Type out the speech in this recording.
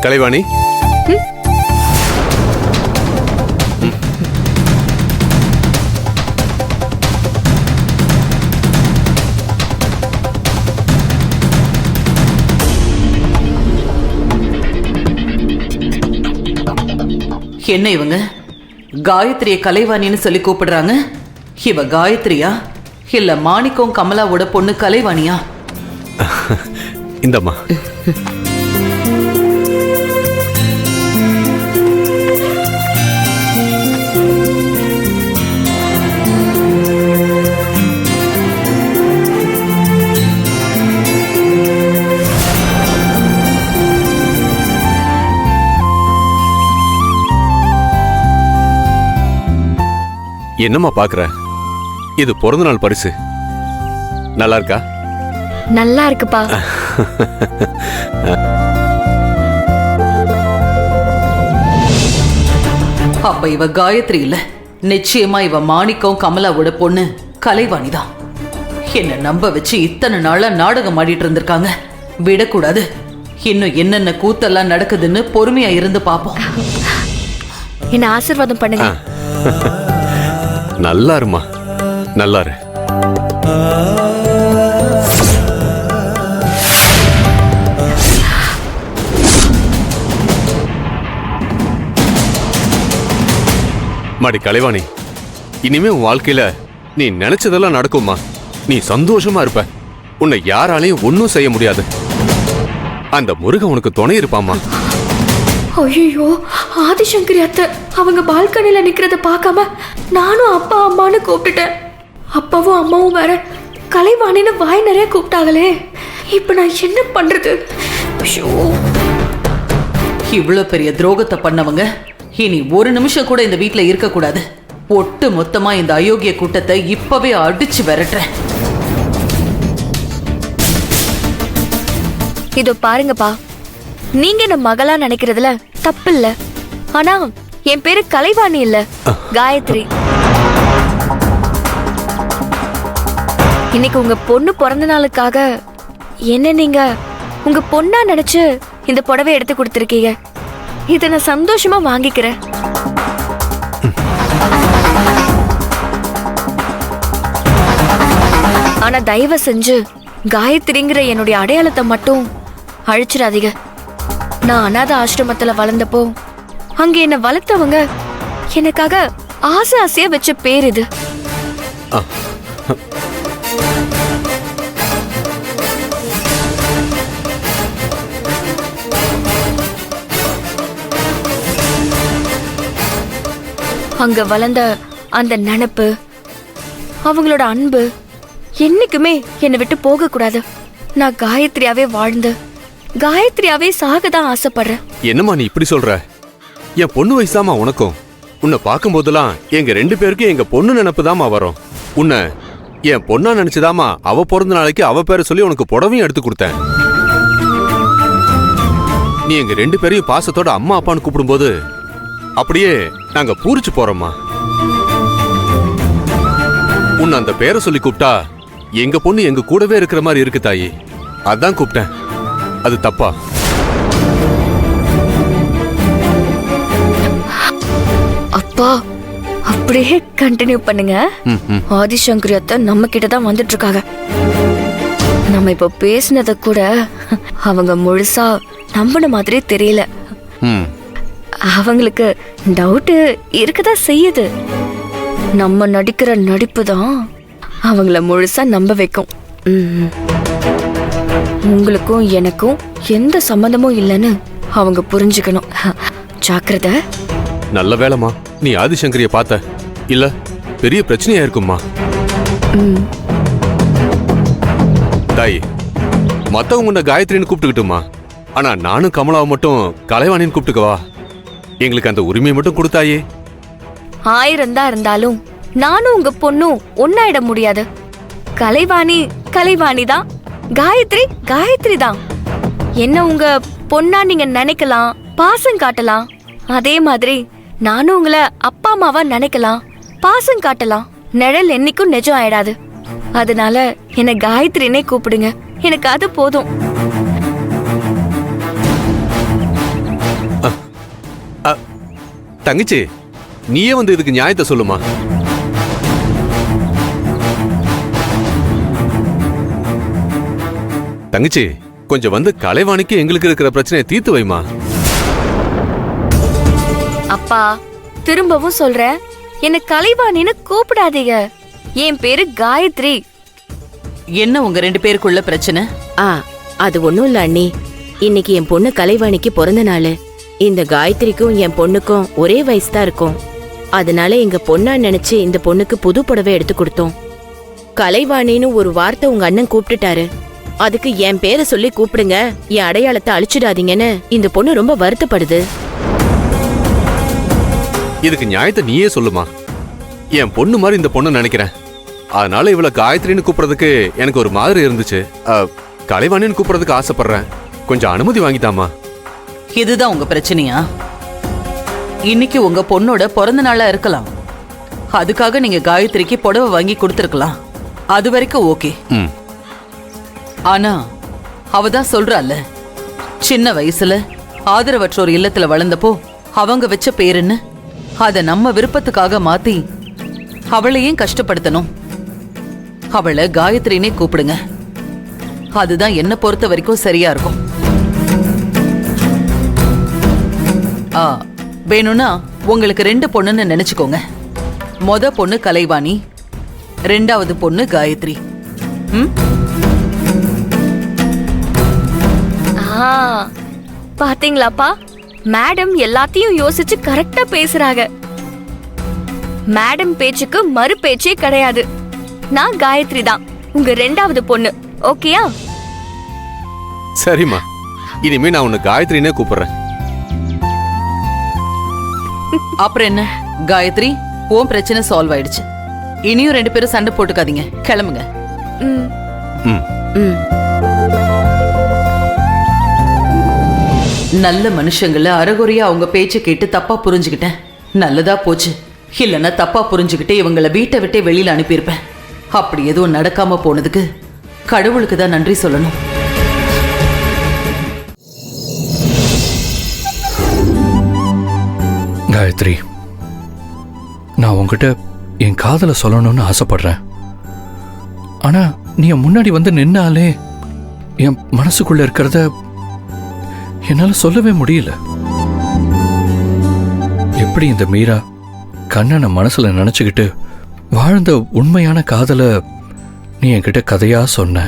கலைவாணி, என்ன இவங்க காயத்ரிய கலைவாணின்னு சொல்லி கூப்பிடுறாங்க? இவ காயத்ரியா இல்ல மாணிக்கம் கமலாவோட பொண்ணு கலைவாணியா? இந்தம்மா. என்னம்மா பாக்குற? இது பிறந்த நாள் பரிசு. நல்லா இருக்கா? நல்லா இருக்குப்பா. அப்ப இவ காயத்ரி இல்ல, நிச்சயமா இவ மாணிக்கம் கமலாவோட பொண்ணு கலைவாணி தான். என்ன நம்ப வச்சு இத்தனை நாளா நாடகம் ஆடிட்டு இருந்திருக்காங்க. விடக்கூடாது. இன்னும் என்னென்ன கூத்தெல்லாம் நடக்குதுன்னு பொறுமையா இருந்து பாப்போம். என்ன ஆசீர்வாதம் பண்ணுங்க. நல்லா இருமா, நல்லா இரு. மாடி கலைவாணி, இனிமே உன் வாழ்க்கையில நீ நினைச்சதெல்லாம் நடக்கும்மா. நீ சந்தோஷமா இருப்ப. உன்னை யாராலையும் ஒன்னும் செய்ய முடியாது. அந்த முருகன் உனக்கு துணை இருப்பாமா. ஐயோ, ஆதிசங்கரி அத்தை அவங்க பால்கனில நிக்கிறத பார்க்காம நானும் அப்பா அம்மான்னு கூப்பிட்டுட்டேன். அப்பாவும் அம்மாவும் வேற கலைவாணின்னு வாய் நிறைய கூப்பிட்டாங்களே. இப்ப நான் என்ன பண்றது? இவ்வளவு பெரிய துரோகத்தை பண்ணவங்க இனி ஒரு நிமிஷம் கூட இந்த வீட்டுல இருக்க கூடாது. ஒட்டு மொத்தமா இந்த அயோக்கிய கூட்டத்தை இப்பவே அடிச்சு விரட்டுறேன். இதோ பாருங்கப்பா, நீங்க என்ன மகளா நினைக்கிறதுல தப்பு இல்ல. ஆனா என் பேரு கலைவாணி இல்ல, காயத்ரி. இன்னைக்கு உங்க பொண்ணு பிறந்த நாளுக்காக என்ன நீங்க உங்க பொண்ணா நினைச்சு இந்த புடவை எடுத்து கொடுத்திருக்கீங்க. இதை நான் சந்தோஷமா வாங்கிக்கிறேன். ஆனா தயவு செஞ்சு காயத்ரிங்கிற என்னுடைய அடையாளத்தை மட்டும் அழிச்சிடாதீங்க. நான் அநாத ஆசிரமத்துல வளர்ந்தப்போ அங்க என்ன வளர்த்தவங்க எனக்காக ஆசை ஆசையா வச்ச பேர் இது. அங்க வளர்ந்த அந்த நினைப்பு, அவங்களோட அன்பு என்னைக்குமே என்னை விட்டு போக கூடாது. நான் காயத்ரியாவே வாழ்ந்து காயத்ரியாவே சாகதான் ஆசைப்படுறேன். என்னம்மா நீ இப்படி சொல்ற? என் பொண்ணு வயசாமா உனக்கும். உன்னை பார்க்கும் போதெல்லாம் எங்க 2 பேருக்கும் எங்க பொண்ணு நினைப்புதாமா வரும். உன்னை என் பொண்ணா நினைச்சுதாமா அவ பிறந்த நாளைக்கு அவ பேரை சொல்லி உனக்கு புடவையும் எடுத்து கொடுத்தேன். நீ எங்க 2 பேரையும் பாசத்தோட அம்மா அப்பான்னு கூப்பிடும்போது அப்படியே நாங்க பூரிச்சு போறோம்மா. உன்னை அந்த பேரை சொல்லி கூப்பிட்டா எங்க பொண்ணு எங்க கூடவே இருக்கிற மாதிரி இருக்கு தாயி. அதான் கூப்பிட்டேன். அது தப்பா? அப்பா அப்படியே கண்டினியூ பண்ணுங்க. ஆதிசங்கரி அத்தை நம்ம கிட்டதான் வந்துட்டு இருக்காங்க. நம்ம இப்ப பேசினத கூட அவங்க முழுசா நம்பின மாதிரி தெரியல. அவங்களுக்கு டவுட் இருக்கதான் செய்யுது. நம்ம நடிக்கிற நடிப்பு தான் அவங்கள முழுசா நம்ப வைக்கும். உங்களுக்கும் எனக்கும் எந்த சம்பந்தமும் இல்லைன்னு அவங்க புரிஞ்சுக்கணும். ஜாக்கிரதை. நல்ல வேலைமா நீ ஆதிசங்கரிய பார்த்த. இல்ல பெரிய பிரச்சனையா இருக்கும்மா. தாய், மத்தவங்க உன்னை காயத்ரின்னு கூப்பிட்டுக்கிட்டுமா. ஆனா நானும் கமலாவை மட்டும் கலைவாணின்னு கூப்பிட்டுக்கவா? எங்களுக்கு அந்த உரிமையை மட்டும் கொடுத்தாயே. 1000 தான் இருந்தாலும் நானும் உங்க பொண்ணும் ஒன்னாயிட முடியாது. கலைவாணி கலைவாணி தான், காயத்ரி காயத்ரி தான். என்ன உங்க பொண்ணா நீங்க நினைக்கலாம், பாசம் காட்டலாம். அதே மாதிரி நானும் உங்களை அப்பா அம்மாவா நினைக்கலாம், பாசம் காட்டலாம். நிழல் என்னைக்கும் நிஜம் ஆயிடாது. அதனால என்ன காயத்ரினே கூப்பிடுங்க, எனக்கு அது போதும். தங்கச்சி நீயே வந்து இதுக்கு நியாயத்தை சொல்லுமா. தங்கச்சி கொஞ்சம் வந்து கலைவாணிக்கு எங்களுக்கு இருக்கிற பிரச்சனையை தீர்த்து வைமா. அப்பா திரும்பவும் சொல்றேன், என்ன கலைவாணின்னு கூப்பிடாதீங்க. என் பேரு காயத்ரி. என்ன உங்க 2 பேருக்குள்ள பிரச்சனை? அது ஒண்ணும் இல்ல அண்ணி. இன்னைக்கு என் பொண்ணு கலைவாணிக்கு பிறந்த நாள். இந்த காயத்ரிக்கும் என் பொண்ணுக்கும் ஒரே வயசு தான் இருக்கும். அதனால எங்க பொண்ணா நினைச்சு இந்த பொண்ணுக்கு புது புடவை எடுத்து கொடுத்தோம். கலைவாணின்னு ஒரு வார்த்தை உங்க அண்ணன் கூப்பிட்டுட்டாரு. அதுக்கு என் பேரை சொல்லி கூப்பிடுங்க, என் அடையாளத்தை அழிச்சிடாதீங்கன்னு இந்த பொண்ணு ரொம்ப வருத்தப்படுது. இதுக்கு நியாயத்தை நீயே சொல்லுமா. என் பொண்ணு மாதிரி இந்த பொண்ணு நினைக்கிறேன். அதனால இவள காயத்ரின்னு கூப்பிடுறதுக்கு எனக்கு ஒரு மாதிரி இருந்துச்சு. கலைவாணின்னு கூப்பிடுறதுக்கு ஆசைப்படுறேன். கொஞ்சம் அனுமதி வாங்கித்தாமா. இதுதான் உங்க பிரச்சனையா? இன்னைக்கு உங்க பொண்ணோட பிறந்த நாளா இருக்கலாம். அதுக்காக நீங்க காயத்ரிக்கு புடவை வாங்கி கொடுத்துருக்கலாம். அது வரைக்கும் ஓகே. ஆனா அவதான் சொல்றாள், சின்ன வயசுல ஆதரவற்றோர் இல்லத்துல வளர்ந்தப்போ அவங்க வச்ச பேருன்னு அத நம்ம விருப்பத்துக்காக மாத்தி அவளையும் கஷ்டப்படுத்தணும். அவளை காயத்ரினே கூப்பிடுங்க. அதுதான் என்ன பொறுத்த வரைக்கும் சரியா இருக்கும். வேணும்னா உங்களுக்கு 2 பொண்ணுன்னு நினைச்சுக்கோங்க. மொத பொண்ணு கலைவாணி, 2வது பொண்ணு காயத்ரி. பாத்தீங்களாப்பா, மேடம் எல்லாத்தையும் யோசிச்சு கரெக்டா பேசுறாங்க. மேடம் பேச்சுக்கு மறு பேச்சே கிடையாது. நான் காயத்ரி தான் உங்க 2வது பொண்ணு. ஓகேயா? சரிம்மா, இனிமே நான் உன்னை காயத்ரினே கூப்பிடுறேன். அப்புறம் என்ன காயத்ரி, உன் பிரச்சனை சால்வ் ஆயிடுச்சு. இனியும் 2 பேரும் சண்டை போட்டுக்காதீங்க. கிளம்புங்க. நல்ல மனுஷங்கள அறகுறையா அவங்க பேச்சை கேட்டு தப்பா புரிஞ்சுக்கிட்டேன். நல்லதா போச்சு. இல்லைன்னா தப்பா புரிஞ்சுக்கிட்டு இவங்களை வீட்டை விட்டே வெளியில அனுப்பியிருப்பேன். அப்படி எதுவும் நடக்காம போனதுக்கு கடவுளுக்கு தான் நன்றி சொல்லணும். காயத்ரி, நான் உங்ககிட்ட என் காதலை சொல்லணும்னு ஆசைப்படுறேன். ஆனா நீ முன்னாடி வந்து நின்னாலே என் மனசுக்குள்ள இருக்கிறத என்னால சொல்லவே முடியல. எப்படி இந்த மீரா கண்ணனை மனசுல நினைச்சுக்கிட்டு வாழ்ந்த உண்மையான காதலை நீ என்கிட்ட கதையா சொன்ன.